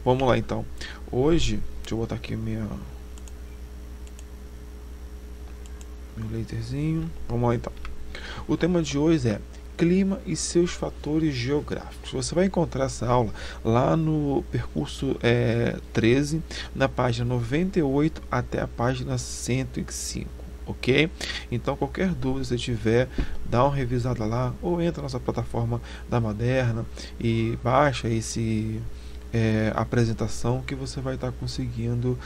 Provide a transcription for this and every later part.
Vamos lá então. Hoje, deixa eu botar aqui meu laserzinho. Vamos lá então. O tema de hoje é clima e seus fatores geográficos. Você vai encontrar essa aula lá no percurso 13, na página 98 até a página 105. Ok? Então, qualquer dúvida que você tiver, dá uma revisada lá ou entra na nossa plataforma da Maderna e baixa esse apresentação que você vai estar conseguindo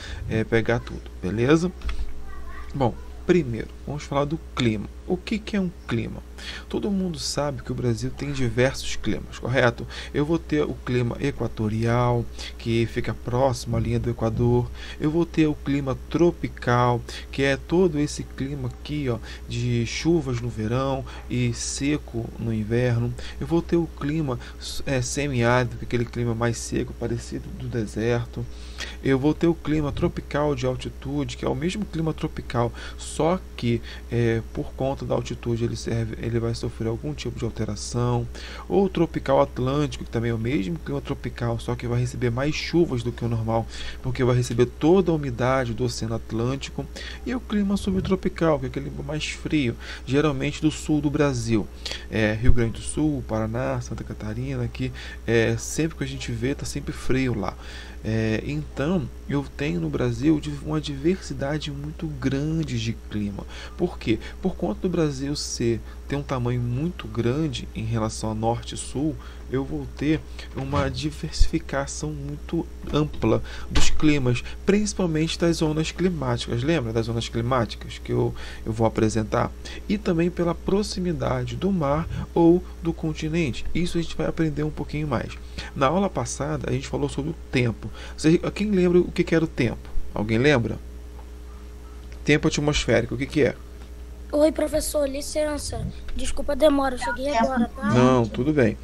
pegar tudo, beleza? Bom, primeiro, vamos falar do clima. O que é um clima? Todo mundo sabe que o Brasil tem diversos climas, correto? Eu vou ter o clima equatorial, que fica próximo à linha do Equador. Eu vou ter o clima tropical, que é todo esse clima aqui, ó, de chuvas no verão e seco no inverno. Eu vou ter o clima semiárido, aquele clima mais seco, parecido do deserto. Eu vou ter o clima tropical de altitude, que é o mesmo clima tropical, só que por conta da altitude ele vai sofrer algum tipo de alteração. Ou tropical atlântico, que também é o mesmo clima tropical, só que vai receber mais chuvas do que o normal, porque vai receber toda a umidade do Oceano Atlântico. E o clima subtropical, que é aquele mais frio, geralmente do sul do Brasil, Rio Grande do Sul, Paraná, Santa Catarina, que sempre que a gente vê está sempre frio lá. Então, eu tenho no Brasil uma diversidade muito grande de clima. Por quê? Por conta do Brasil ter um tamanho muito grande em relação a norte e sul, eu vou ter uma diversificação muito ampla dos climas, principalmente das zonas climáticas. Lembra das zonas climáticas que eu vou apresentar? E também pela proximidade do mar ou do continente. Isso a gente vai aprender um pouquinho mais. Na aula passada, a gente falou sobre o tempo. Quem lembra o que era o tempo? Alguém lembra? Tempo atmosférico, o que é? Oi, professor, licença. Desculpa a demora, eu cheguei agora, tá? Não, tudo bem.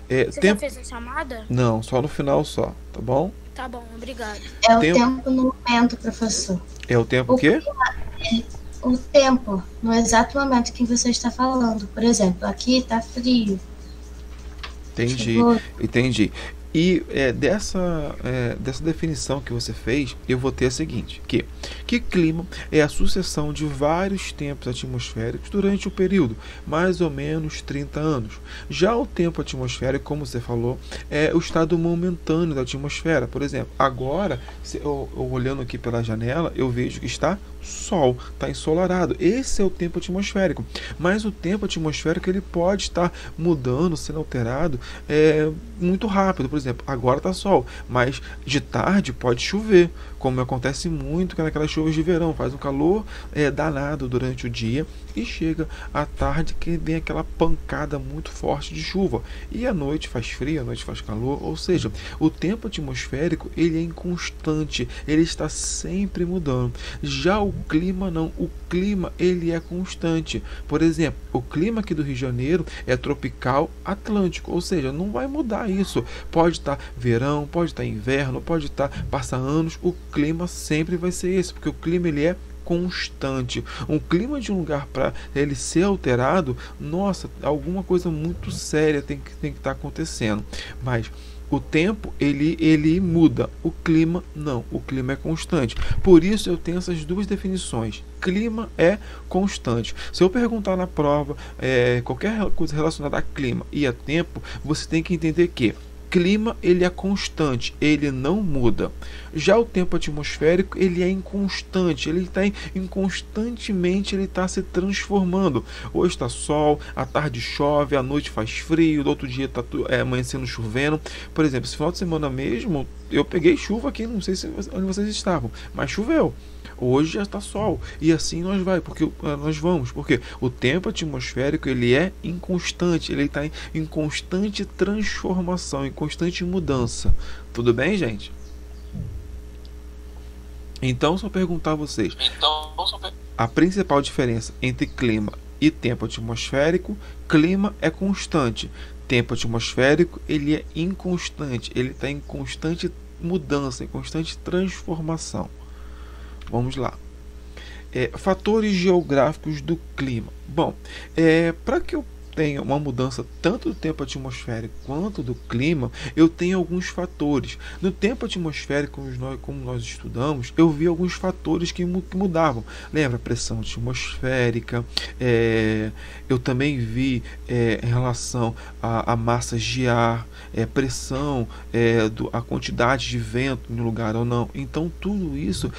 Você já fez a chamada? Não, só no final só, tá bom? Tá bom, obrigado. É o tempo no momento, professor. É o tempo o quê? O tempo, no exato momento que você está falando. Por exemplo, aqui está frio. Entendi. E dessa definição que você fez, eu vou ter a seguinte, que clima é a sucessão de vários tempos atmosféricos durante o período, mais ou menos 30 anos. Já o tempo atmosférico, como você falou, é o estado momentâneo da atmosfera. Por exemplo, agora, eu olhando aqui pela janela, eu vejo que está sol, está ensolarado. Esse é o tempo atmosférico. Mas o tempo atmosférico ele pode estar mudando, sendo alterado muito rápido. Por exemplo, agora está sol, mas de tarde pode chover, como acontece muito naquelas chuvas de verão. Faz um calor danado durante o dia e chega à tarde que vem aquela pancada muito forte de chuva. E à noite faz frio, à noite faz calor. Ou seja, o tempo atmosférico ele é inconstante, ele está sempre mudando. Já o clima não, o clima ele é constante. Por exemplo, o clima aqui do Rio de Janeiro é tropical atlântico, ou seja, não vai mudar isso. Pode estar verão, pode estar inverno, pode estar passar anos, o clima sempre vai ser esse, porque o clima ele é constante. Um clima de um lugar para ele ser alterado, nossa, alguma coisa muito séria tem que estar acontecendo. Mas o tempo ele muda, o clima não, o clima é constante. Por isso eu tenho essas duas definições. Clima é constante. Se eu perguntar na prova qualquer coisa relacionada a clima e a tempo, você tem que entender que clima ele é constante, ele não muda. Já o tempo atmosférico ele é inconstante, ele está inconstantemente ele está se transformando. Hoje está sol, à tarde chove, à noite faz frio, do outro dia está amanhecendo chovendo. Por exemplo, esse final de semana mesmo eu peguei chuva aqui, não sei onde vocês estavam, mas choveu. Hoje já está sol e assim nós vamos, porque o tempo atmosférico ele é inconstante, ele está em constante transformação, em constante mudança. Tudo bem, gente? Então, só perguntar a vocês, a principal diferença entre clima e tempo atmosférico: clima é constante, tempo atmosférico ele é inconstante, ele está em constante mudança, em constante transformação. Vamos lá. Fatores geográficos do clima. Bom, para que eu tenho uma mudança tanto do tempo atmosférico quanto do clima, eu tenho alguns fatores. No tempo atmosférico, como nós estudamos, eu vi alguns fatores que mudavam. Lembra? Pressão atmosférica, eu também vi em relação a massas de ar, pressão, a quantidade de vento no lugar ou não. Então, tudo isso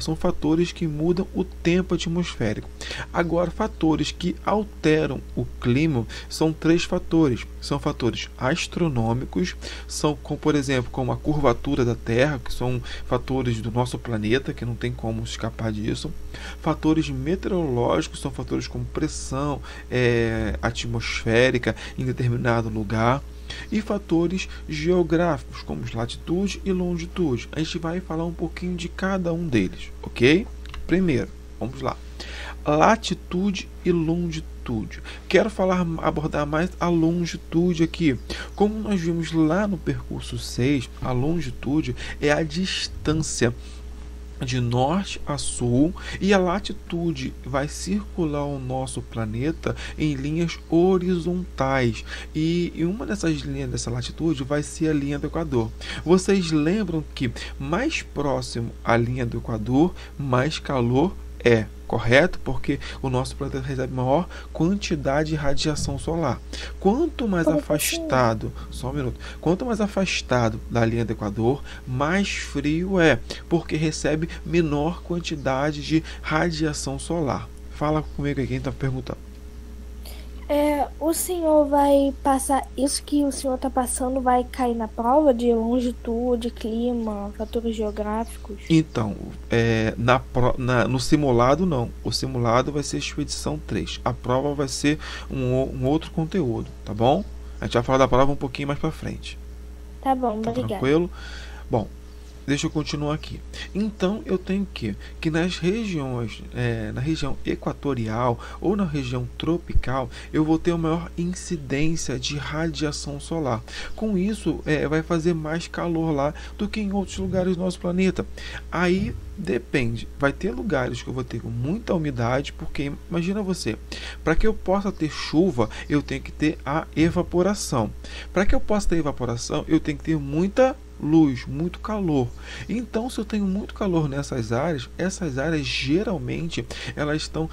são fatores que mudam o tempo atmosférico. Agora, fatores que alteram o clima são 3 fatores. São fatores astronômicos, são, por exemplo, como a curvatura da Terra, que são fatores do nosso planeta, que não tem como escapar disso. Fatores meteorológicos, são fatores como pressão atmosférica em determinado lugar. E fatores geográficos, como latitude e longitude. A gente vai falar um pouquinho de cada um deles, ok? Primeiro, vamos lá. Latitude e longitude. Quero abordar mais a longitude aqui. Como nós vimos lá no percurso 6, a longitude é a distância de norte a sul, e a latitude vai circular o nosso planeta em linhas horizontais, e uma dessas linhas dessa latitude vai ser a linha do Equador. Vocês lembram que mais próximo à linha do Equador, mais calor é, correto? Porque o nosso planeta recebe maior quantidade de radiação solar. Quanto mais afastado, só um minuto, quanto mais afastado da linha do Equador, mais frio é, porque recebe menor quantidade de radiação solar. Fala comigo aí, quem está perguntando. O senhor vai passar, isso que o senhor está passando vai cair na prova de longitude, clima, fatores geográficos? Então, no simulado não. O simulado vai ser expedição 3. A prova vai ser um outro conteúdo, tá bom? A gente vai falar da prova um pouquinho mais para frente. Tá bom, tá obrigada. Tranquilo? Bom, deixa eu continuar aqui. Então, eu tenho que nas regiões, na região equatorial ou na região tropical, eu vou ter uma maior incidência de radiação solar. Com isso, vai fazer mais calor lá do que em outros lugares do nosso planeta. Aí, depende. Vai ter lugares que eu vou ter com muita umidade, porque, imagina você, para que eu possa ter chuva, eu tenho que ter a evaporação. Para que eu possa ter evaporação, eu tenho que ter muita luz, muito calor. Então, se eu tenho muito calor nessas áreas, essas áreas geralmente elas estão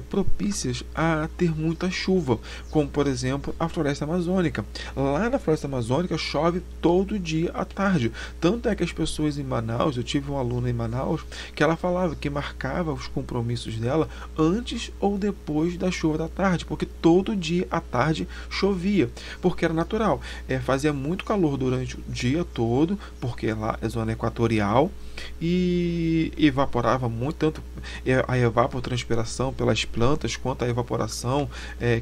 propícias a ter muita chuva, como por exemplo a floresta amazônica. Lá na floresta amazônica chove todo dia à tarde. Tanto é que as pessoas em Manaus, eu tive uma aluna em Manaus que ela falava que marcava os compromissos dela antes ou depois da chuva da tarde, porque todo dia à tarde chovia, porque era natural. Fazia muito calor durante o dia todo, porque lá é zona equatorial, e evaporava muito, tanto a evapotranspiração pelas plantas quanto a evaporação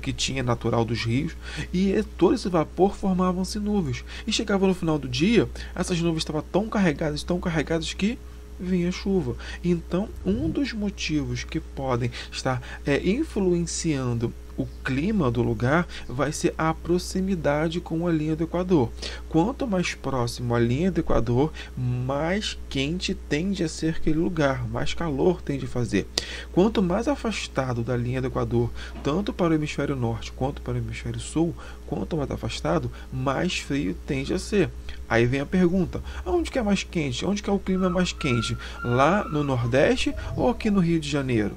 que tinha natural dos rios, e todo esse vapor formavam-se nuvens, e chegava no final do dia, essas nuvens estavam tão carregadas que vinha chuva. Então, um dos motivos que podem estar influenciando o clima do lugar vai ser a proximidade com a linha do Equador. Quanto mais próximo à linha do Equador, mais quente tende a ser aquele lugar, mais calor tende a fazer. Quanto mais afastado da linha do Equador, tanto para o hemisfério norte quanto para o hemisfério sul, quanto mais afastado, mais frio tende a ser. Aí vem a pergunta: onde que é mais quente? Onde que é o clima mais quente? Lá no Nordeste ou aqui no Rio de Janeiro?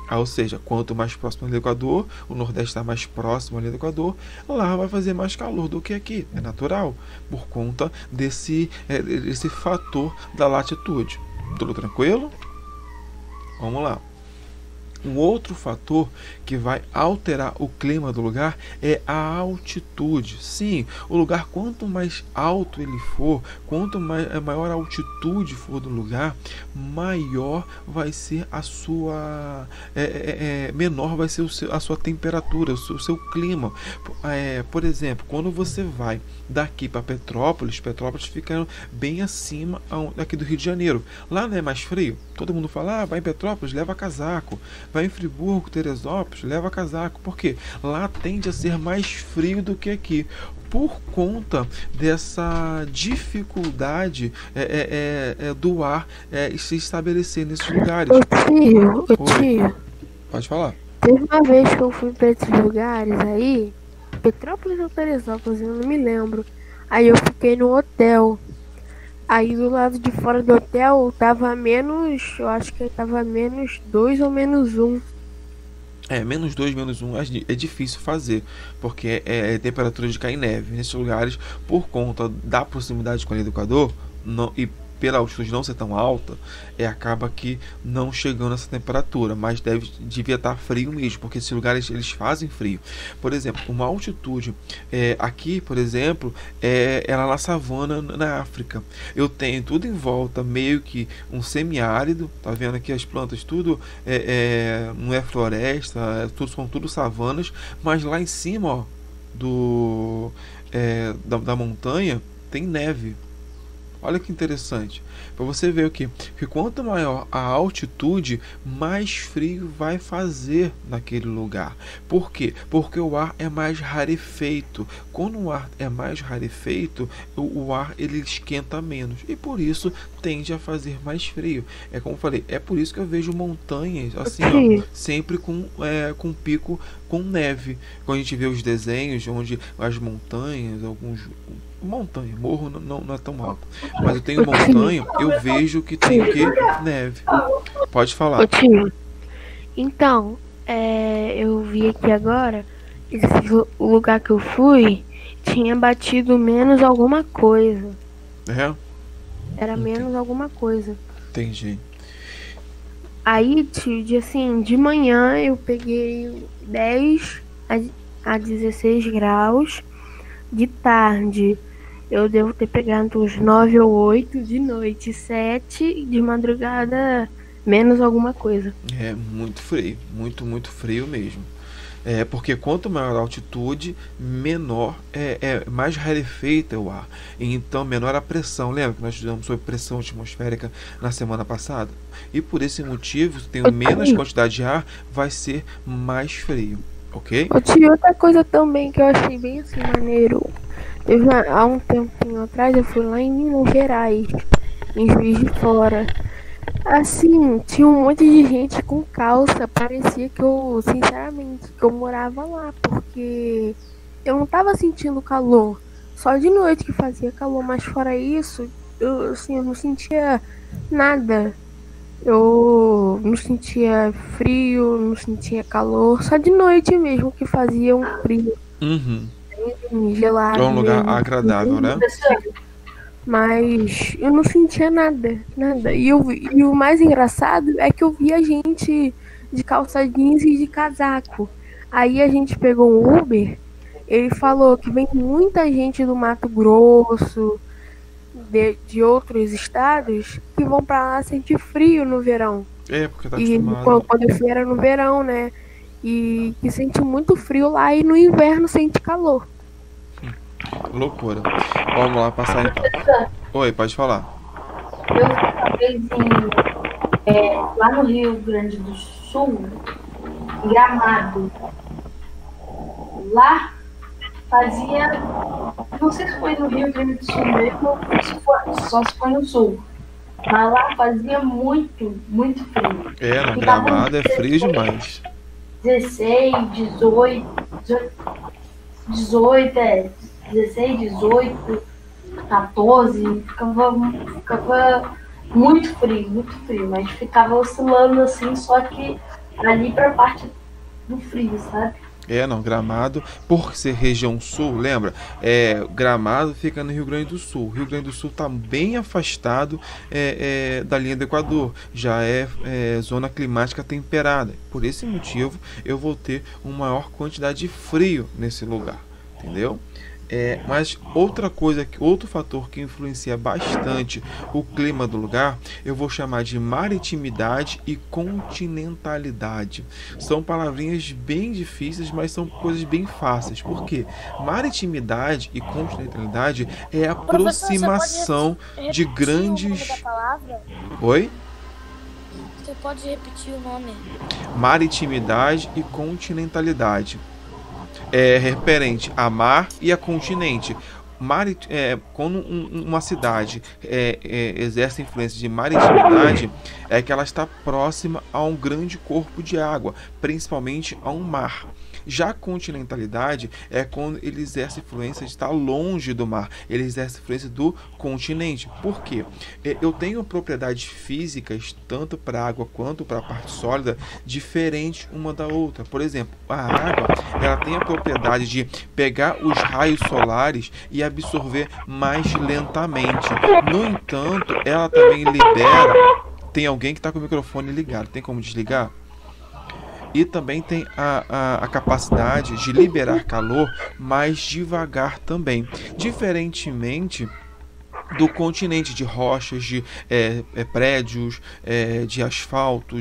Ou seja, quanto mais próximo ao Equador, o Nordeste está mais próximo ao Equador, lá vai fazer mais calor do que aqui. É natural, por conta desse fator da latitude. Tudo tranquilo? Vamos lá. Um outro fator que vai alterar o clima do lugar é a altitude. Sim, o lugar, quanto mais alto ele for, quanto maior a altitude for do lugar, maior vai ser a sua menor vai ser a sua temperatura, o seu clima. Por exemplo, quando você vai daqui para Petrópolis fica bem acima daqui do Rio de Janeiro. Lá não é mais frio? Todo mundo fala: vai em Petrópolis, leva casaco. Vai em Friburgo, Teresópolis, leva casaco. Por quê? Lá tende a ser mais frio do que aqui, por conta dessa dificuldade do ar se estabelecer nesses lugares. Ô tio. Pode falar. Teve uma vez que eu fui pra esses lugares aí, Petrópolis ou Teresópolis, eu não me lembro. Aí eu fiquei no hotel. Aí do lado de fora do hotel tava menos, eu acho que tava -2 ou -1. -2, -1 é difícil fazer, porque é temperatura de cair neve. Nesses lugares, por conta da proximidade com o Equador, não, e pela altitude não ser tão alta, acaba que não chegando nessa temperatura, mas devia estar frio mesmo, porque esses lugares eles fazem frio. Por exemplo, uma altitude aqui, por exemplo, é lá na savana na África. Eu tenho tudo em volta, meio que um semiárido, tá vendo aqui as plantas, tudo não é floresta, são tudo savanas, mas lá em cima, ó, da montanha tem neve. Olha que interessante. Para você ver o que quanto maior a altitude, mais frio vai fazer naquele lugar. Por quê? Porque o ar é mais rarefeito. Quando o ar é mais rarefeito, o ar ele esquenta menos e por isso tende a fazer mais frio. É como eu falei, é por isso que eu vejo montanhas assim, ó, sempre com pico com neve. Quando a gente vê os desenhos onde as montanhas, morro não é tão alto, mas eu tenho montanha, eu vejo que tem o que? Neve. Pode falar. Ô tio, então, eu vi aqui agora, o lugar que eu fui tinha batido menos alguma coisa. Era menos alguma coisa. Entendi. Aí, tio, assim, de manhã eu peguei 10 a 16 graus. De tarde eu devo ter pegado uns 9 ou 8, de noite 7, de madrugada menos alguma coisa. É muito frio, muito frio mesmo. Porque quanto maior a altitude, menor mais rarefeito é o ar. Então menor a pressão. Lembra que nós estudamos sobre pressão atmosférica na semana passada? E por esse motivo, se tem menos quantidade de ar, vai ser mais frio. Ok? Tio, outra coisa também que eu achei bem assim maneiro. Há um tempinho atrás eu fui lá em Minas Gerais, em Juiz de Fora. Assim, tinha um monte de gente com calça. Parecia que sinceramente, que eu morava lá, porque eu não tava sentindo calor. Só de noite que fazia calor, mas fora isso, eu não sentia nada. Eu não sentia frio, não sentia calor, só de noite mesmo que fazia um frio. Gelado. É um lugar agradável, né? Mas eu não sentia nada. E o mais engraçado é que eu via gente de calça jeans e de casaco. Aí a gente pegou um Uber, ele falou que vem muita gente do Mato Grosso, de outros estados, que vão pra lá sentir frio no verão. Porque tá acostumado. E quando eu fui era no verão, né? E que sente muito frio lá e no inverno sente calor. Loucura. Vamos lá, passar então. Oi, pode falar. Eu uma vez lá no Rio Grande do Sul, em Gramado. Lá fazia, não sei se foi no Rio Grande do Sul mesmo, só se foi no Sul. Mas lá fazia muito frio. No Gramado é frio demais. 16, 18, 14, ficava muito frio, mas ficava oscilando assim, só que ali pra parte do frio, sabe? Gramado, por ser região sul, lembra? Gramado fica no Rio Grande do Sul. O Rio Grande do Sul está bem afastado da linha do Equador. Já é zona climática temperada. Por esse motivo, eu vou ter uma maior quantidade de frio nesse lugar. Entendeu? Mas outro fator que influencia bastante o clima do lugar, eu vou chamar de maritimidade e continentalidade. São palavrinhas bem difíceis, mas são coisas bem fáceis. Por quê? Maritimidade e continentalidade é a aproximação de grandes... Oi? Você pode repetir o nome? Maritimidade e continentalidade. Referente a mar e a continente. quando uma cidade exerce influência de maritimidade, é que ela está próxima a um grande corpo de água, principalmente a um mar. Já a continentalidade é quando ele exerce influência de estar longe do mar, ele exerce influência do continente. Por quê? Eu tenho propriedades físicas, tanto para a água quanto para a parte sólida, diferentes uma da outra. Por exemplo, a água ela tem a propriedade de pegar os raios solares e absorver mais lentamente. No entanto, ela também libera... Tem alguém que está com o microfone ligado, tem como desligar? E também tem a capacidade de liberar calor mais devagar também. Diferentemente do continente, de rochas, de prédios, de asfalto,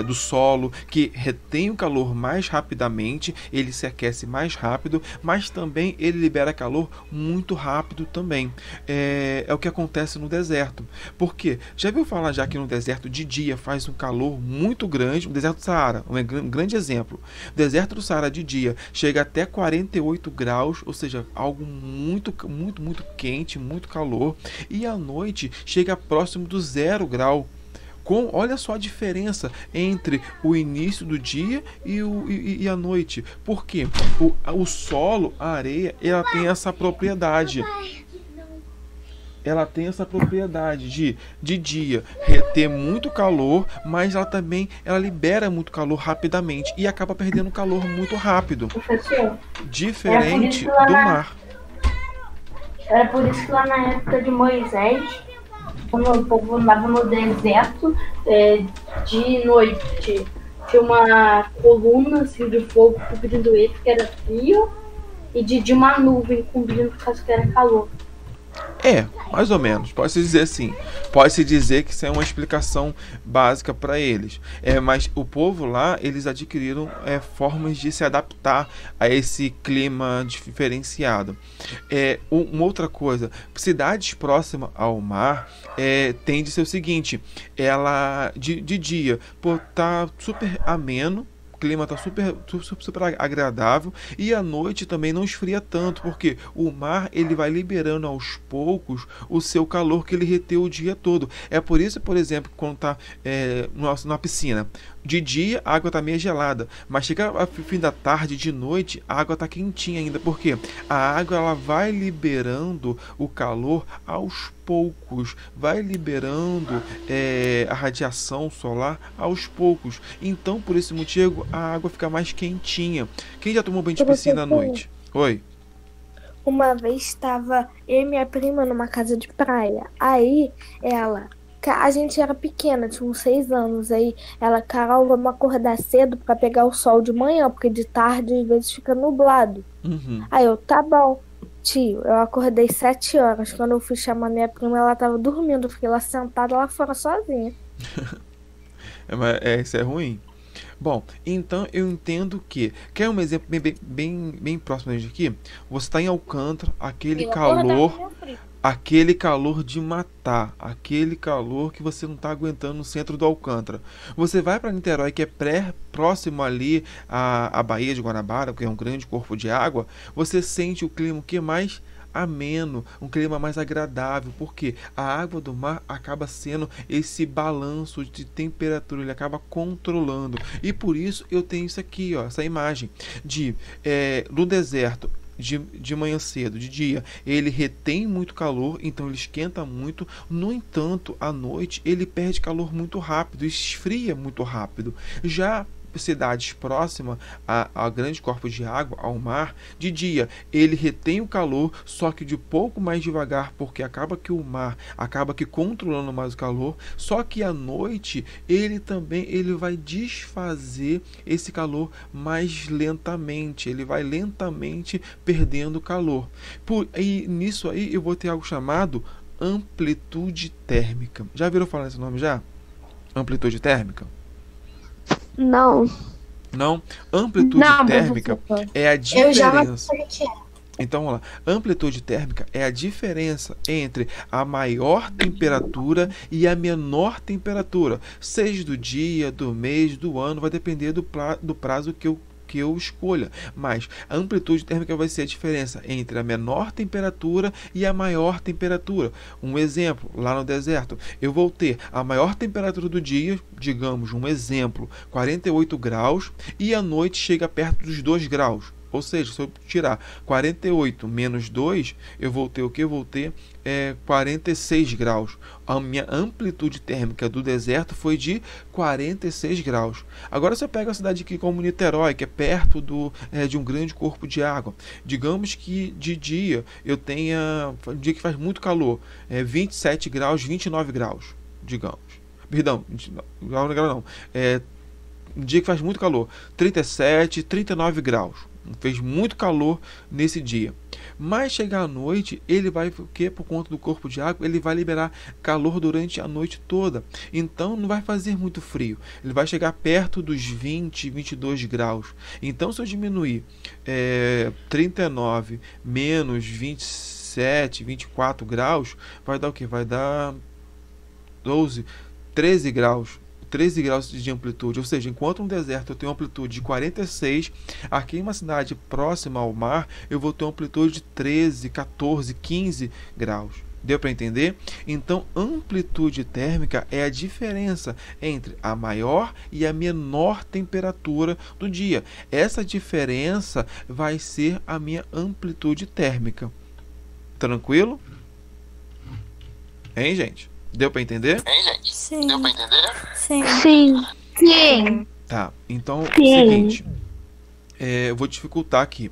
do solo, que retém o calor mais rapidamente, ele se aquece mais rápido, mas também ele libera calor muito rápido também. É o que acontece no deserto. Por quê? Já viu falar já que no deserto de dia faz um calor muito grande, o deserto do Saara, um grande exemplo. O deserto do Saara de dia chega até 48 graus, ou seja, algo muito, muito, muito quente, muito calor, e à noite chega próximo do 0 grau. Olha só a diferença entre o início do dia e a noite. Porque o solo, a areia, ela tem essa propriedade. Ela tem essa propriedade de dia reter muito calor, mas ela libera muito calor rapidamente e acaba perdendo calor muito rápido. Professor, diferente do mar. Era por isso que lá na época de Moisés, quando o povo andava no deserto, de noite tinha uma coluna assim, de fogo cobrindo ele, que era frio, e de dia uma nuvem cobrindo, por causa que era calor. Mais ou menos, pode-se dizer assim. Pode-se dizer que isso é uma explicação básica para eles. Mas o povo lá, eles adquiriram formas de se adaptar a esse clima diferenciado. Uma outra coisa, cidades próximas ao mar tende a ser o seguinte, ela de dia, tá super ameno, o clima está super agradável, e à noite também não esfria tanto, porque o mar ele vai liberando aos poucos o seu calor que ele reteu o dia todo. É por isso, por exemplo, quando está na piscina, de dia a água está meio gelada, mas chega ao fim da tarde, de noite, a água está quentinha ainda, porque a água ela vai liberando o calor aos poucos, vai liberando a radiação solar aos poucos. Então, por esse motivo, a água fica mais quentinha. Quem já tomou banho de piscina à noite? Oi? Uma vez estava eu e minha prima numa casa de praia. Aí a gente era pequena, tinha uns 6 anos. Aí ela, Carol, vamos acordar cedo para pegar o sol de manhã, porque de tarde às vezes fica nublado. Uhum. Aí eu, tá bom. Tio, eu acordei 7 horas. Quando eu fui chamar minha prima, ela tava dormindo. Eu fiquei lá sentada lá fora sozinha. Isso é ruim. Bom, então eu entendo que... Quer um exemplo bem próximo aqui? Você está em Alcântara, aquele calor de matar, aquele calor que você não está aguentando no centro do Alcântara. Você vai para Niterói, que é próximo ali à Baía de Guanabara, que é um grande corpo de água, você sente o clima que é mais ameno, um clima mais agradável, porque a água do mar acaba sendo esse balanço de temperatura, ele acaba controlando. E por isso eu tenho isso aqui, essa imagem no deserto. De manhã cedo, de dia, ele retém muito calor, então ele esquenta muito. No entanto, à noite ele perde calor muito rápido, esfria muito rápido. Já cidades próximas a grande corpo de água, ao mar, de dia ele retém o calor, só que de pouco mais devagar, porque acaba que o mar acaba que controlando mais o calor, só que à noite ele vai desfazer esse calor mais lentamente, ele vai lentamente perdendo calor. E nisso aí eu vou ter algo chamado amplitude térmica. Já viram falar nesse nome já? Amplitude térmica? Não. Não? Amplitude térmica é a diferença. Então, vamos lá. Amplitude térmica é a diferença entre a maior temperatura e a menor temperatura, seja do dia, do mês, do ano, vai depender do prazo que eu que eu escolha, mas a amplitude térmica vai ser a diferença entre a menor temperatura e a maior temperatura. Um exemplo, lá no deserto, eu vou ter a maior temperatura do dia, digamos, um exemplo, 48 graus, e à noite chega perto dos 2 graus. Ou seja, se eu tirar 48 menos 2, eu vou ter o que? Eu vou ter 46 graus. A minha amplitude térmica do deserto foi de 46 graus. Agora, se eu pego a cidade aqui como Niterói, que é perto de um grande corpo de água, digamos que de dia eu tenha um dia que faz muito calor, 27 graus, 29 graus, digamos. Perdão, 29 graus não. Um dia que faz muito calor, 37, 39 graus. Fez muito calor nesse dia. Mas chegar à noite, ele vai, o que? Por conta do corpo de água, ele vai liberar calor durante a noite toda. Então não vai fazer muito frio. Ele vai chegar perto dos 20, 22 graus. Então, se eu diminuir 39 menos 27, 24 graus, vai dar o que? Vai dar 12, 13 graus. 13 graus de amplitude, ou seja, enquanto um deserto eu tenho amplitude de 46, aqui em uma cidade próxima ao mar, eu vou ter uma amplitude de 13, 14, 15 graus. Deu para entender? Então, amplitude térmica é a diferença entre a maior e a menor temperatura do dia. Essa diferença vai ser a minha amplitude térmica. Tranquilo? Hein, gente? Deu para entender? Sim. Deu pra entender? Sim. Sim. Sim. Tá, então é o Sim. seguinte, eu vou dificultar aqui.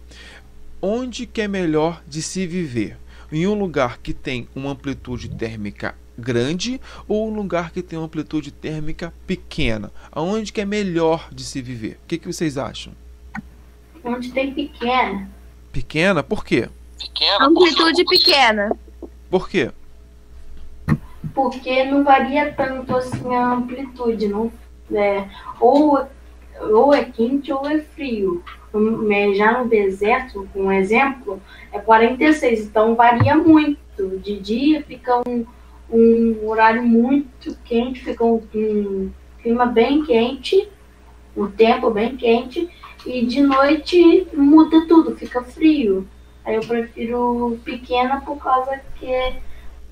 Onde que é melhor de se viver? Em um lugar que tem uma amplitude térmica grande ou um lugar que tem uma amplitude térmica pequena? Aonde que é melhor de se viver? O que vocês acham? Onde tem pequena. Pequena? Por quê? Pequena. Amplitude pequena. Por quê? Porque não varia tanto assim a amplitude, não ou é quente ou é frio. Já no deserto, um exemplo, é 46, então varia muito. De dia fica um horário muito quente, fica um clima bem quente, um tempo bem quente, e de noite muda tudo, fica frio. Aí eu prefiro pequena por causa que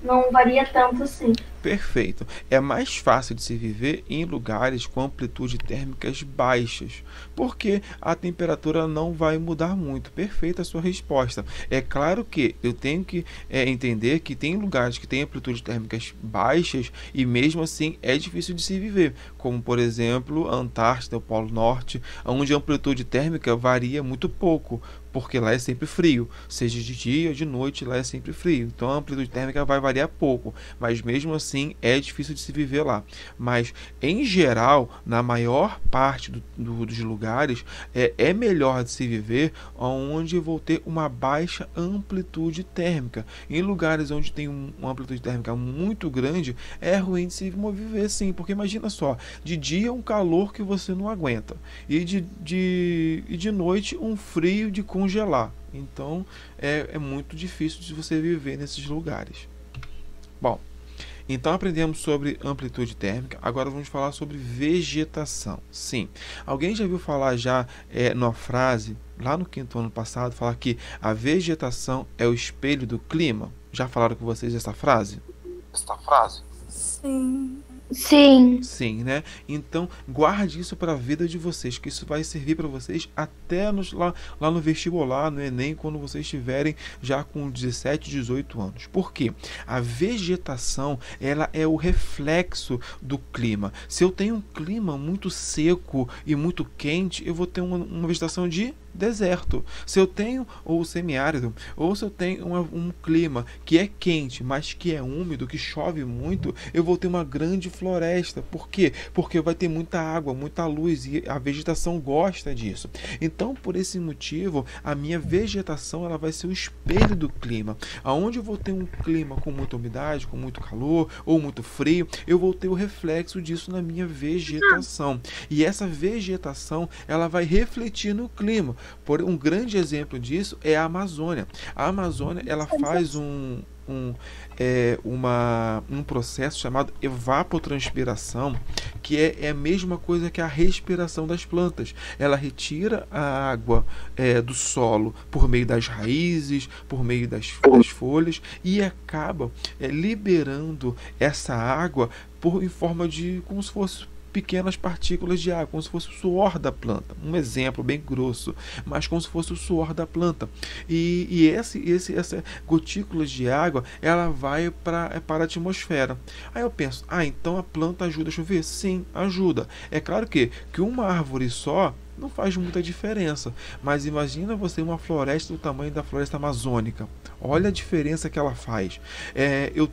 não varia tanto assim. Perfeito. É mais fácil de se viver em lugares com amplitude térmicas baixas, porque a temperatura não vai mudar muito. Perfeita a sua resposta. É claro que eu tenho que entender que tem lugares que têm amplitudes térmicas baixas e mesmo assim é difícil de se viver, como por exemplo a Antártida, o Polo Norte, onde a amplitude térmica varia muito pouco, porque lá é sempre frio, seja de dia ou de noite, lá é sempre frio. Então a amplitude térmica vai variar pouco, mas mesmo assim é difícil de se viver lá. Mas em geral, na maior parte dos lugares, é melhor de se viver onde eu vou ter uma baixa amplitude térmica. Em lugares onde tem uma amplitude térmica muito grande, é ruim de se viver sim, porque imagina só, de dia um calor que você não aguenta, e de noite um frio de congelar. Então é muito difícil de você viver nesses lugares. Bom, então aprendemos sobre amplitude térmica. Agora vamos falar sobre vegetação. Sim, alguém já viu falar numa frase lá no 5º ano passado, falar que a vegetação é o espelho do clima? Já falaram com vocês essa frase? Sim. Sim. Sim, né? Então, guarde isso para a vida de vocês, que isso vai servir para vocês até lá no vestibular, no Enem, quando vocês estiverem já com 17, 18 anos. Por quê? A vegetação, ela é o reflexo do clima. Se eu tenho um clima muito seco e muito quente, eu vou ter uma vegetação de deserto. Se eu tenho ou semiárido, ou se eu tenho um clima que é quente, mas que é úmido, que chove muito, eu vou ter uma grande floresta. Por quê? Porque vai ter muita água, muita luz, e a vegetação gosta disso. Então, por esse motivo, a minha vegetação ela vai ser o espelho do clima. Aonde eu vou ter um clima com muita umidade, com muito calor ou muito frio, eu vou ter o reflexo disso na minha vegetação. E essa vegetação ela vai refletir no clima. Por um grande exemplo disso é a Amazônia. A Amazônia ela faz um processo chamado evapotranspiração, que é a mesma coisa que a respiração das plantas. Ela retira a água do solo por meio das raízes, por meio das folhas, e acaba liberando essa água em forma de como se fosse pequenas partículas de água, como se fosse o suor da planta. Um exemplo bem grosso, mas como se fosse o suor da planta. E essa gotículas de água, ela vai para a atmosfera. Aí eu penso, então a planta ajuda a chover? Sim, ajuda. É claro que uma árvore só não faz muita diferença, mas imagina você uma floresta do tamanho da floresta amazônica. Olha a diferença que ela faz. Eu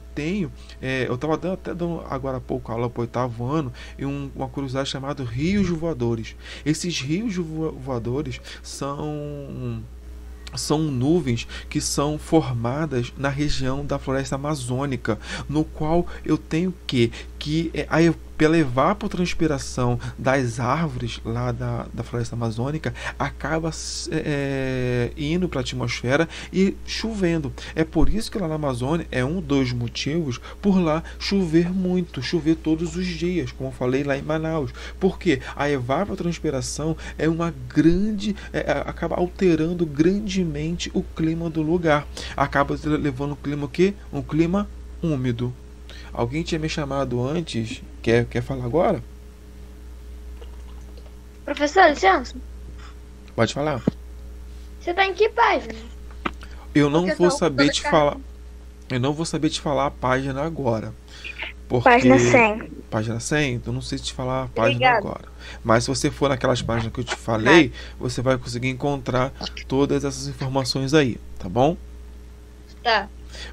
estava dando agora há pouco aula para o 8º ano em uma curiosidade chamada rios voadores. Esses rios voadores são nuvens que são formadas na região da floresta amazônica, no qual eu tenho pela evapotranspiração das árvores lá da floresta amazônica, acaba indo para a atmosfera e chovendo. É por isso que lá na Amazônia é um dos motivos por lá chover muito, chover todos os dias, como eu falei lá em Manaus. Porque a evapotranspiração acaba alterando grandemente o clima do lugar. Acaba levando um clima um clima úmido. Alguém tinha me chamado antes? Quer falar agora? Professor, licença. Pode falar. Você tá em que página? Eu não vou saber te falar. Eu não vou saber te falar a página agora. Porque... Página 100. Página 100? Eu não sei te falar a página agora. Mas se você for naquelas páginas que eu te falei, você vai conseguir encontrar todas essas informações aí, tá bom? Tá.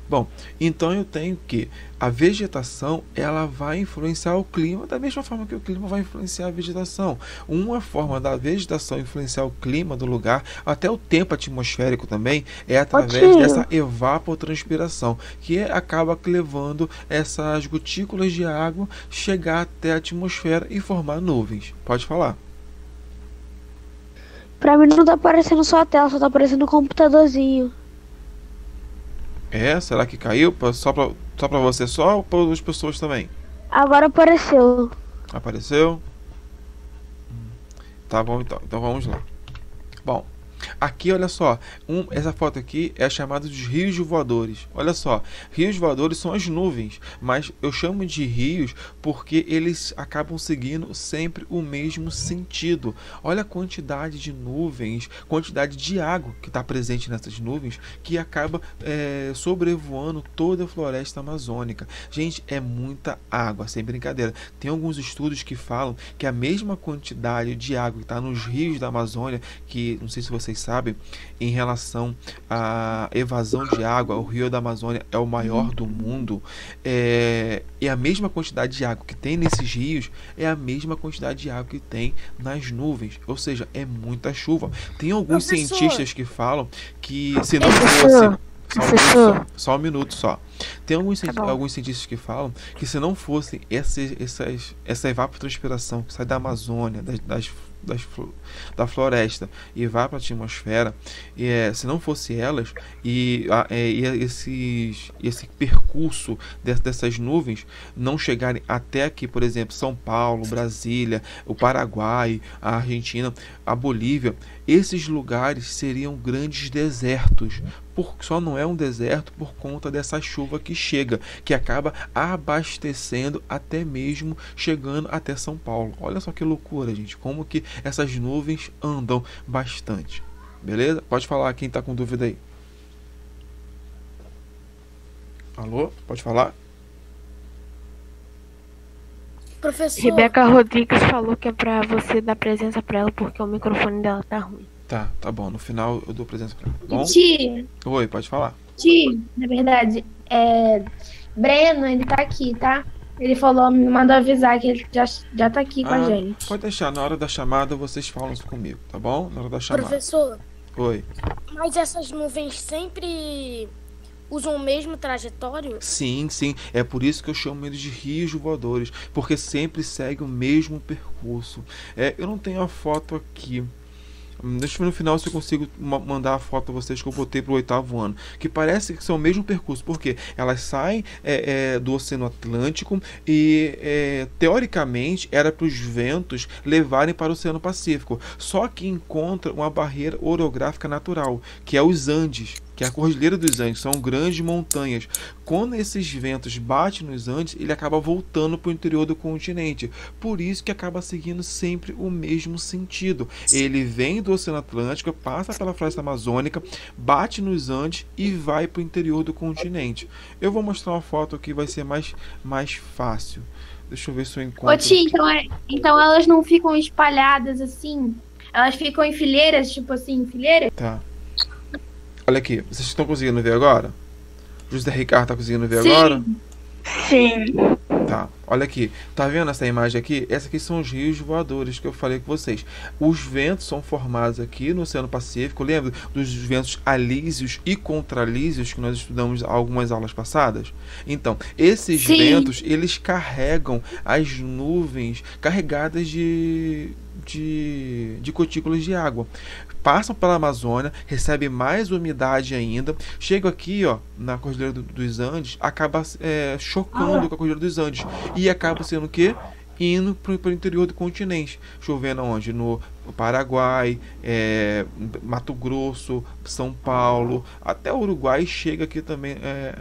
Bom, então eu tenho que a vegetação, ela vai influenciar o clima da mesma forma que o clima vai influenciar a vegetação. Uma forma da vegetação influenciar o clima do lugar, até o tempo atmosférico também, é através dessa evapotranspiração, que acaba levando essas gotículas de água chegar até a atmosfera e formar nuvens. Pode falar. Pra mim não tá aparecendo só a tela, só tá aparecendo o computadorzinho. Será que caiu? Só pra você só ou para outras pessoas também? Agora apareceu. Apareceu? Tá bom, então vamos lá. Bom, aqui olha só, essa foto aqui é chamada de rios voadores. Olha só, rios voadores são as nuvens, mas eu chamo de rios porque eles acabam seguindo sempre o mesmo sentido. Olha a quantidade de nuvens, quantidade de água que está presente nessas nuvens, que acaba sobrevoando toda a floresta amazônica. Gente, é muita água, sem brincadeira. Tem alguns estudos que falam que a mesma quantidade de água que está nos rios da Amazônia, que não sei se vocês sabem, em relação à evasão de água, o rio da Amazônia é o maior do mundo, e a mesma quantidade de água que tem nesses rios é a mesma quantidade de água que tem nas nuvens, ou seja, é muita chuva. Tem alguns cientistas que falam que se não fosse... Só um minuto só. Tem alguns cientistas que falam que se não fosse essa evapotranspiração que sai da Amazônia, da floresta e vai para a atmosfera, se não fosse elas esse percurso dessas nuvens não chegarem até aqui, por exemplo, São Paulo, Brasília, o Paraguai, a Argentina, a Bolívia, esses lugares seriam grandes desertos. Só não é um deserto por conta dessa chuva que chega, que acaba abastecendo até mesmo chegando até São Paulo. Olha só que loucura, gente, como que essas nuvens andam bastante. Beleza? Pode falar quem está com dúvida aí. Alô? Pode falar? Professor. Rebeca Rodrigues falou que é pra você dar presença pra ela porque o microfone dela tá ruim. Tá bom. No final eu dou presença pra ela. Bom? Ti. Oi, pode falar. Ti, na verdade, Breno, ele tá aqui, tá? Ele falou, me mandou avisar que ele já tá aqui com a gente. Pode deixar, na hora da chamada vocês falam comigo, tá bom? Na hora da chamada. Professor. Oi. Mas essas nuvens sempre usam o mesmo trajetório? Sim. É por isso que eu chamo eles de rios voadores, porque sempre segue o mesmo percurso. Eu não tenho a foto aqui, Deixa eu ver no final se eu consigo mandar a foto a vocês que eu botei pro 8º ano. Que parece que são o mesmo percurso, porque elas saem do Oceano Atlântico e, teoricamente, era para os ventos levarem para o Oceano Pacífico. Só que encontra uma barreira orográfica natural, que é os Andes, que é a Cordilheira dos Andes, são grandes montanhas. Quando esses ventos batem nos Andes, ele acaba voltando para o interior do continente. Por isso que acaba seguindo sempre o mesmo sentido. Ele vem do Oceano Atlântico, passa pela floresta amazônica, bate nos Andes e vai para o interior do continente. Eu vou mostrar uma foto aqui, vai ser mais fácil. Deixa eu ver se eu encontro. Ô, tia, então elas não ficam espalhadas assim? Elas ficam em fileiras, tipo assim, em fileira? Tá. Olha aqui, vocês estão conseguindo ver agora? José Ricardo tá conseguindo ver Sim. agora? Sim. Tá, olha aqui. Tá vendo essa imagem aqui? Essa aqui são os rios voadores que eu falei com vocês. Os ventos são formados aqui no Oceano Pacífico. Lembra dos ventos alísios e contralísios que nós estudamos algumas aulas passadas? Então, esses Sim. ventos, eles carregam as nuvens carregadas de gotículas de água. Passam pela Amazônia, recebe mais umidade ainda, chega aqui, ó, na Cordilheira dos Andes, acaba chocando com a Cordilheira dos Andes e acaba sendo o quê? Indo para o interior do continente, chovendo onde? No Paraguai, Mato Grosso, São Paulo, até o Uruguai chega aqui também,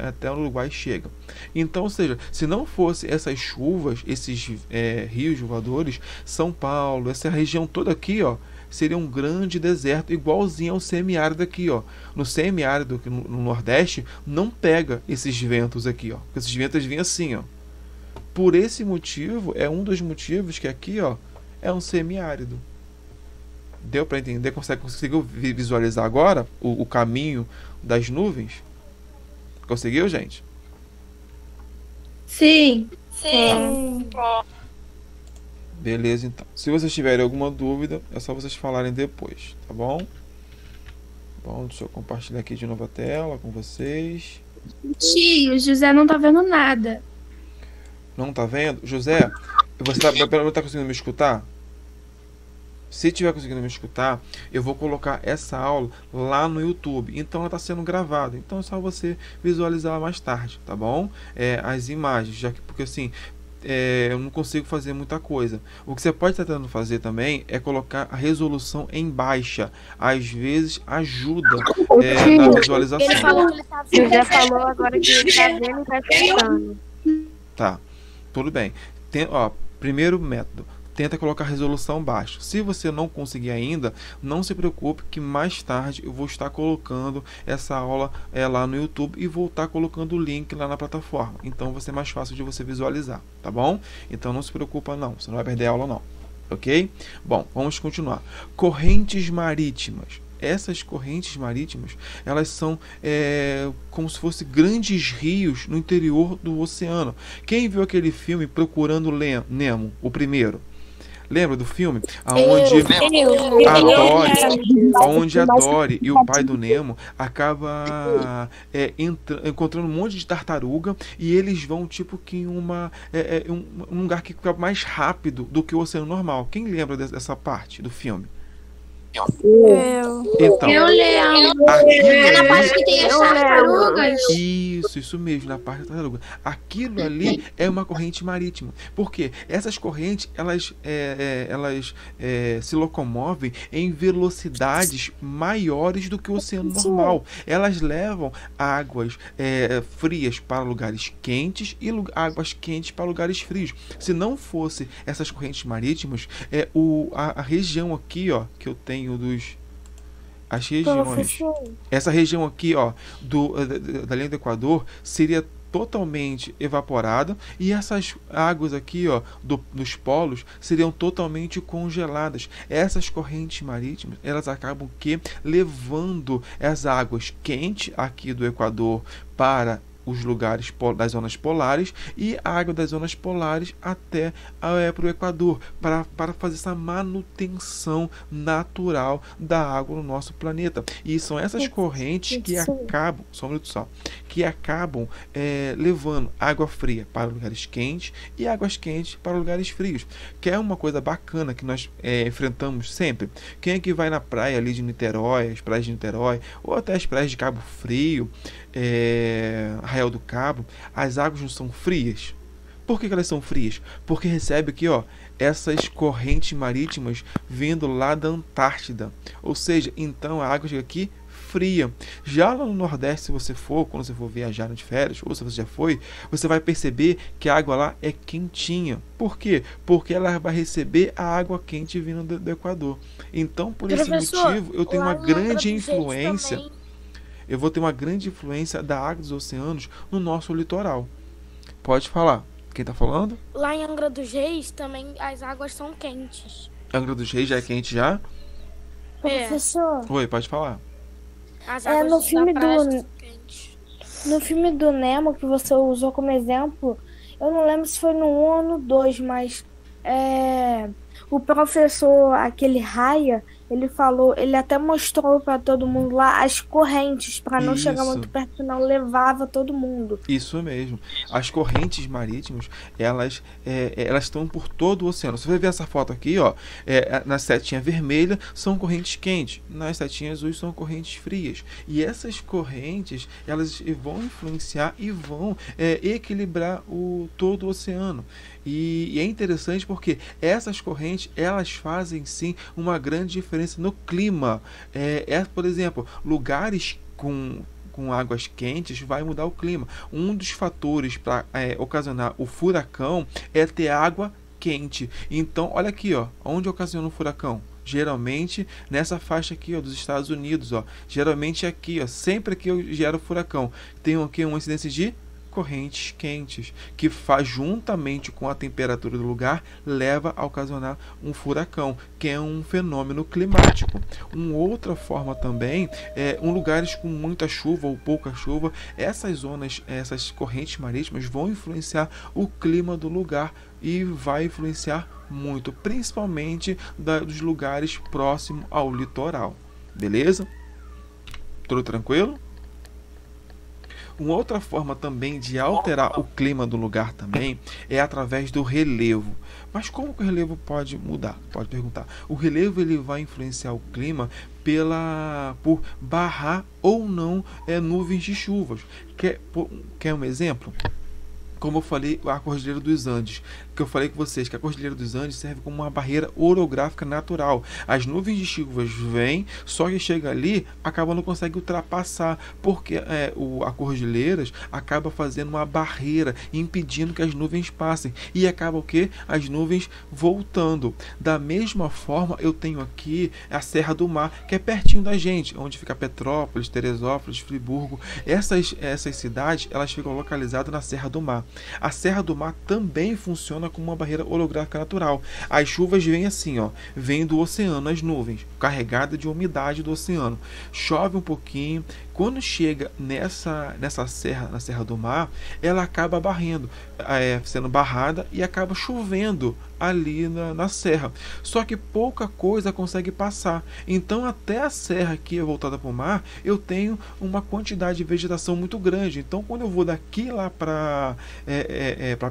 até o Uruguai chega. Então, ou seja, se não fosse essas chuvas, esses rios voadores, São Paulo, essa região toda aqui, ó, seria um grande deserto, igualzinho ao semiárido aqui, ó. No semiárido, no Nordeste, não pega esses ventos aqui, ó. Porque esses ventos vêm assim, ó. Por esse motivo, é um dos motivos que aqui, ó, é um semiárido. Deu para entender? Conseguiu visualizar agora o caminho das nuvens? Conseguiu, gente? Sim. Beleza, então. Se vocês tiverem alguma dúvida, é só vocês falarem depois, tá bom? Bom, deixa eu compartilhar aqui de novo a tela com vocês. Tio, o José não tá vendo nada. Não tá vendo? José, você tá conseguindo me escutar? Se estiver conseguindo me escutar, eu vou colocar essa aula lá no YouTube. Então ela está sendo gravada. Então é só você visualizar mais tarde, tá bom? As imagens, já que porque assim eu não consigo fazer muita coisa. O que você pode estar tentando fazer também é colocar a resolução em baixa. Às vezes ajuda na visualização. Ele falou que ele tá Você já falou agora que ele tá vendo e tá escutando. Tá, tudo bem. Primeiro método. Tenta colocar a resolução baixa. Se você não conseguir ainda, não se preocupe que mais tarde eu vou estar colocando essa aula lá no YouTube e vou estar colocando o link lá na plataforma. Então vai ser mais fácil de você visualizar, tá bom? Então não se preocupa não, você não vai perder a aula não, ok? Bom, vamos continuar. Correntes marítimas. Essas correntes marítimas, elas são como se fossem grandes rios no interior do oceano. Quem viu aquele filme Procurando Nemo, o primeiro? Lembra do filme? Onde a Dory e o pai do Nemo acaba encontrando um monte de tartaruga e eles vão tipo que em um lugar que fica mais rápido do que o oceano normal. Quem lembra dessa parte do filme? Então, Eu lembro. É na parte que tem as tartarugas. Isso mesmo, na parte da tartaruga. Aquilo ali é uma corrente marítima. Por quê? Essas correntes, elas se locomovem em velocidades maiores do que o oceano normal. Elas levam águas frias para lugares quentes e águas quentes para lugares frios. Se não fosse essas correntes marítimas, a região aqui, ó, que eu tenho as regiões. Essa região aqui, ó, da linha do Equador seria totalmente evaporada e essas águas aqui, ó, dos polos seriam totalmente congeladas. Essas correntes marítimas, elas acabam levando as águas quentes aqui do Equador para os lugares das zonas polares e a água das zonas polares até para o Equador, para fazer essa manutenção natural da água no nosso planeta. E são essas correntes que acabam, só um minuto só, que acabam levando água fria para lugares quentes e águas quentes para lugares frios, que é uma coisa bacana que nós enfrentamos sempre. Quem é que vai na praia ali de Niterói, as praias de Niterói, ou até as praias de Cabo Frio, Arraial do Cabo, as águas não são frias. Por que elas são frias? Porque recebe aqui, ó, essas correntes marítimas vindo lá da Antártida. Ou seja, então a água chega aqui fria. Já lá no Nordeste, se você for, quando você for viajar de férias, ou se você já foi, você vai perceber que a água lá é quentinha. Por quê? Porque ela vai receber a água quente vindo do Equador. Então, por esse motivo, eu tenho uma grande influência. Eu vou ter uma grande influência da água dos oceanos no nosso litoral. Pode falar. Quem tá falando? Lá em Angra dos Reis também as águas são quentes. Angra dos Reis já é quente já? Professor. Oi, pode falar. As águas no filme da praia são quentes. No filme do Nemo, que você usou como exemplo, eu não lembro se foi no 1 ou no 2, mas o professor, aquele Raya, ele falou, ele até mostrou para todo mundo lá as correntes, para não chegar muito perto, senão levava todo mundo. Isso mesmo. As correntes marítimas, elas estão por todo o oceano. Você vai ver essa foto aqui, ó, na setinha vermelha são correntes quentes, nas setinhas azuis são correntes frias. E essas correntes, elas vão influenciar e vão equilibrar todo o oceano. E é interessante porque essas correntes, elas fazem sim uma grande diferença no clima. Por exemplo, lugares com águas quentes vai mudar o clima. Um dos fatores para ocasionar o furacão é ter água quente. Então, olha aqui, ó, onde ocasiona o furacão? Geralmente nessa faixa aqui, ó, dos Estados Unidos, ó. Geralmente aqui, ó, sempre que gera o furacão, tem aqui uma incidência de correntes quentes, que faz juntamente com a temperatura do lugar, leva a ocasionar um furacão, que é um fenômeno climático. Uma outra forma também lugares com muita chuva ou pouca chuva, essas zonas, essas correntes marítimas vão influenciar o clima do lugar e vai influenciar muito, principalmente dos lugares próximos ao litoral. Beleza? Tudo tranquilo? Uma outra forma também de alterar o clima do lugar também é através do relevo. Mas como que o relevo pode mudar? Pode perguntar. O relevo ele vai influenciar o clima por barrar ou não nuvens de chuvas. Quer um exemplo? Como eu falei, a Cordilheira dos Andes, que eu falei com vocês que a Cordilheira dos Andes serve como uma barreira orográfica natural. As nuvens de chuvas vêm, só que chega ali, não consegue ultrapassar, porque a Cordilheiras acaba fazendo uma barreira, impedindo que as nuvens passem, e acaba o quê? As nuvens voltando. Da mesma forma, eu tenho aqui a Serra do Mar, que é pertinho da gente, onde fica Petrópolis, Teresópolis, Friburgo. Essas cidades, elas ficam localizadas na Serra do Mar. A Serra do Mar também funciona como uma barreira orográfica natural. As chuvas vêm assim, ó, vêm do oceano, as nuvens, carregadas de umidade do oceano. Chove um pouquinho, quando chega nessa serra, na Serra do Mar, ela acaba sendo barrada e acaba chovendo ali na serra. Só que pouca coisa consegue passar. Então até a serra aqui voltada para o mar, eu tenho uma quantidade de vegetação muito grande. Então quando eu vou daqui lá para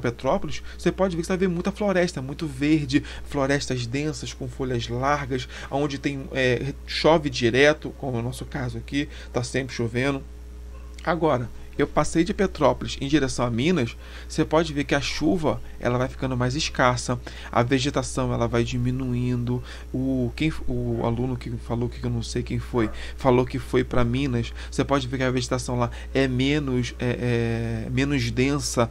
Petrópolis, você pode ver que você vai ver muita floresta, muito verde, florestas densas com folhas largas, onde chove direto, como no nosso caso aqui, está sempre chovendo. Agora, eu passei de Petrópolis em direção a Minas, você pode ver que a chuva ela vai ficando mais escassa, a vegetação ela vai diminuindo. O aluno que falou, que eu não sei quem foi, falou que foi para Minas, você pode ver que a vegetação lá é menos densa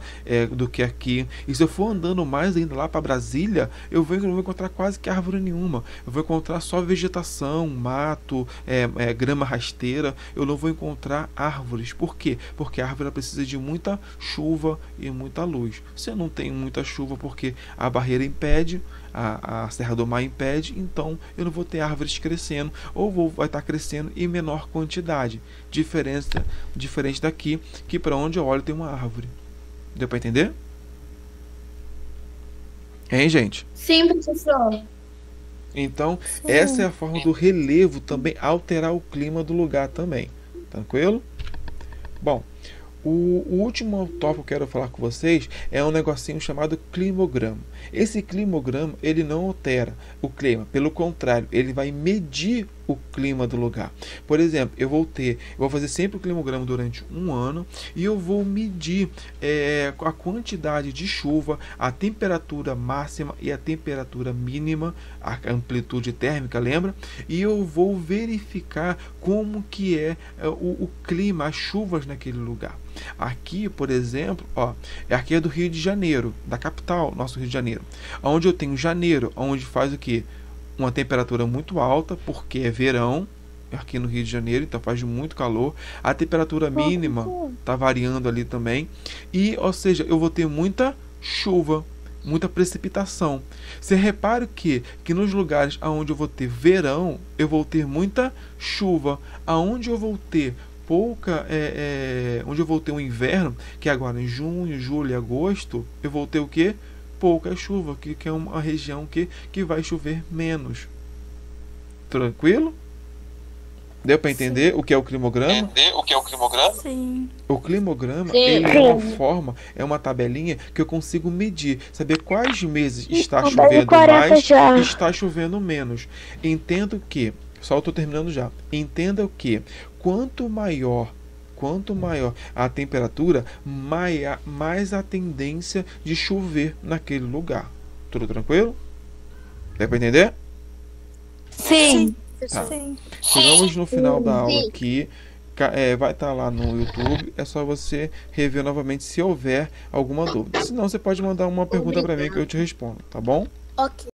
do que aqui. E se eu for andando mais ainda lá para Brasília, eu não vou encontrar quase que árvore nenhuma, eu vou encontrar só vegetação, mato, grama rasteira, eu não vou encontrar árvores. Por quê? Porque que a árvore ela precisa de muita chuva e muita luz. Se eu não tenho muita chuva porque a barreira impede, a Serra do Mar impede, então eu não vou ter árvores crescendo, ou vai estar crescendo em menor quantidade. Diferente daqui, que para onde eu olho tem uma árvore. Deu para entender? Hein, gente? Sim, professor. Então, essa é a forma do relevo também alterar o clima do lugar também. Tranquilo? Bom, o último tópico que eu quero falar com vocês é um negocinho chamado climograma. Esse climograma, ele não altera o clima, pelo contrário, ele vai medir o clima do lugar. Por exemplo, eu vou fazer sempre o climograma durante um ano e eu vou medir a quantidade de chuva, a temperatura máxima e a temperatura mínima, a amplitude térmica, lembra? E eu vou verificar como que é o clima, as chuvas naquele lugar. Aqui, por exemplo, aqui é do Rio de Janeiro, da capital, nosso Rio de Janeiro, onde eu tenho janeiro, onde faz o que? Uma temperatura muito alta, porque é verão aqui no Rio de Janeiro, então faz muito calor. A temperatura mínima está variando ali também. E, ou seja, eu vou ter muita chuva, muita precipitação. Você repara que nos lugares onde eu vou ter verão, eu vou ter muita chuva. Aonde eu vou ter onde eu vou ter um inverno, que agora em junho, julho e agosto, eu vou ter o quê? Pouca chuva, que é uma região que vai chover menos. Tranquilo? Deu para entender o que é o climograma? Sim. O climograma, Sim. ele é uma forma, é uma tabelinha que eu consigo medir, saber quais meses está chovendo 40 mais já. e está chovendo menos. Entendo que, só estou terminando já, entenda que quanto maior a temperatura, mais a tendência de chover naquele lugar. Tudo tranquilo? Deu para entender? Sim. Tá. Sim. Chegamos no final da aula aqui. Vai estar lá no YouTube. É só você rever novamente se houver alguma dúvida. Se não, você pode mandar uma pergunta para mim que eu te respondo, tá bom? Ok.